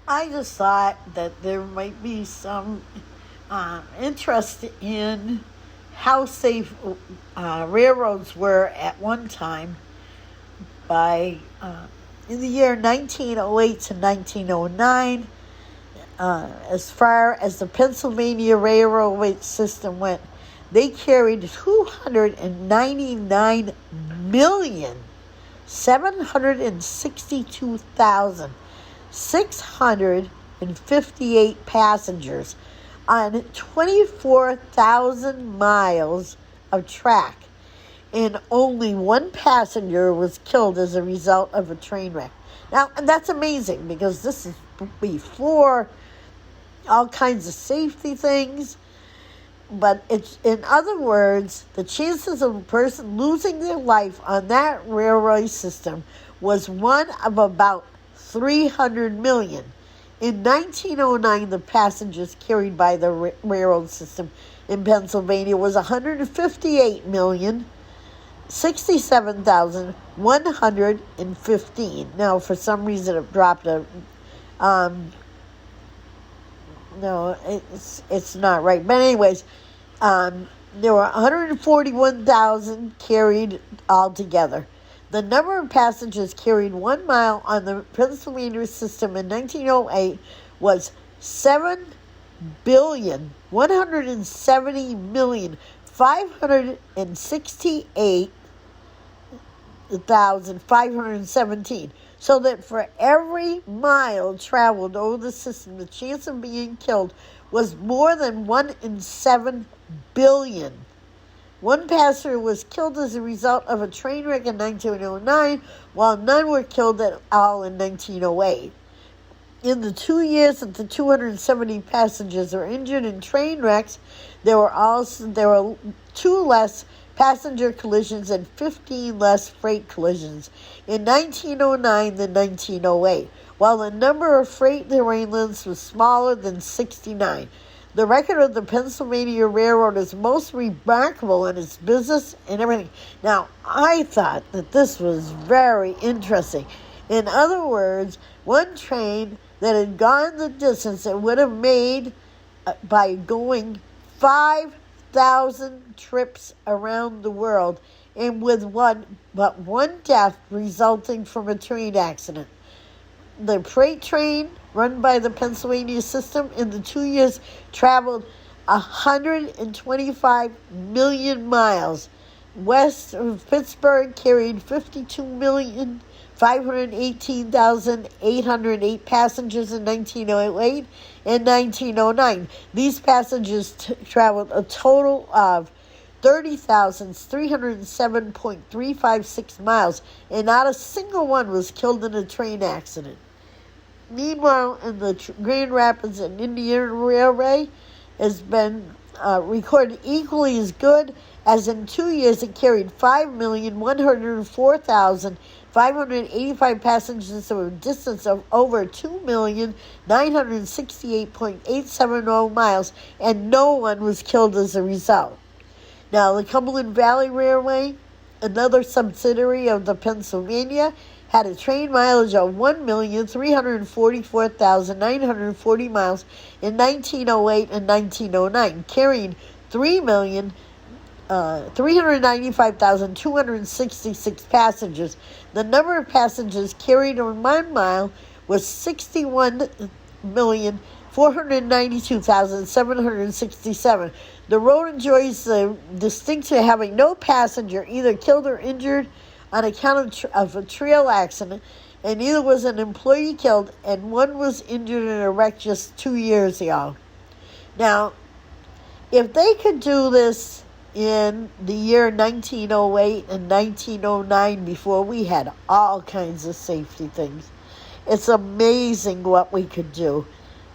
I just thought that there might be some interest in how safe railroads were at one time by in the year 1908 to 1909. As far as the Pennsylvania railroad system went, they carried 299,762,658 passengers on 24,000 miles of track, and only one passenger was killed as a result of a train wreck. Now, and that's amazing because this is before all kinds of safety things. But it's, in other words, the chances of a person losing their life on that railway system was one of about 300 million. In 1909, the passengers carried by the railroad system in Pennsylvania was 158,067,115. Now, for some reason, it dropped a... No, it's not right. But anyways, there were 141,000 carried altogether. The number of passengers carried 1 mile on the Pennsylvania system in 1908 was 7,170,568,517. So that for every mile traveled over the system, the chance of being killed was more than 1 in 7 billion. One passenger was killed as a result of a train wreck in 1909, while none were killed at all in 1908. In the 2 years that the 270 passengers were injured in train wrecks, there were 2 less passenger collisions and 15 less freight collisions in 1909 than 1908, while the number of freight derailments was smaller than 69. The record of the Pennsylvania Railroad is most remarkable in its business and everything. Now, I thought that this was very interesting. In other words, one train that had gone the distance it would have made by going 5,000 trips around the world, and with one death resulting from a train accident. The freight train run by the Pennsylvania system in the 2 years traveled 125 million miles. West of Pittsburgh carried 52,518,808 passengers in 1908 and 1909. These passengers traveled a total of 30,307.356 miles, and not a single one was killed in a train accident. Meanwhile, in the Grand Rapids and Indiana Railway has been recorded equally as good, as in 2 years it carried 5,104,585 passengers of a distance of over 2,968.870 miles, and no one was killed as a result. Now, the Cumberland Valley Railway, another subsidiary of the Pennsylvania, had a train mileage of 1,344,940 miles in 1908 and 1909, carrying 395,266 passengers. The number of passengers carried on 1 mile was 61,492,767. The road enjoys the distinction of having no passenger either killed or injured on account of a trail accident, and neither was an employee killed, and one was injured in a wreck just 2 years ago. Now, if they could do this in the year 1908 and 1909 before we had all kinds of safety things, it's amazing what we could do.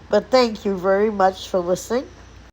But thank you very much for listening.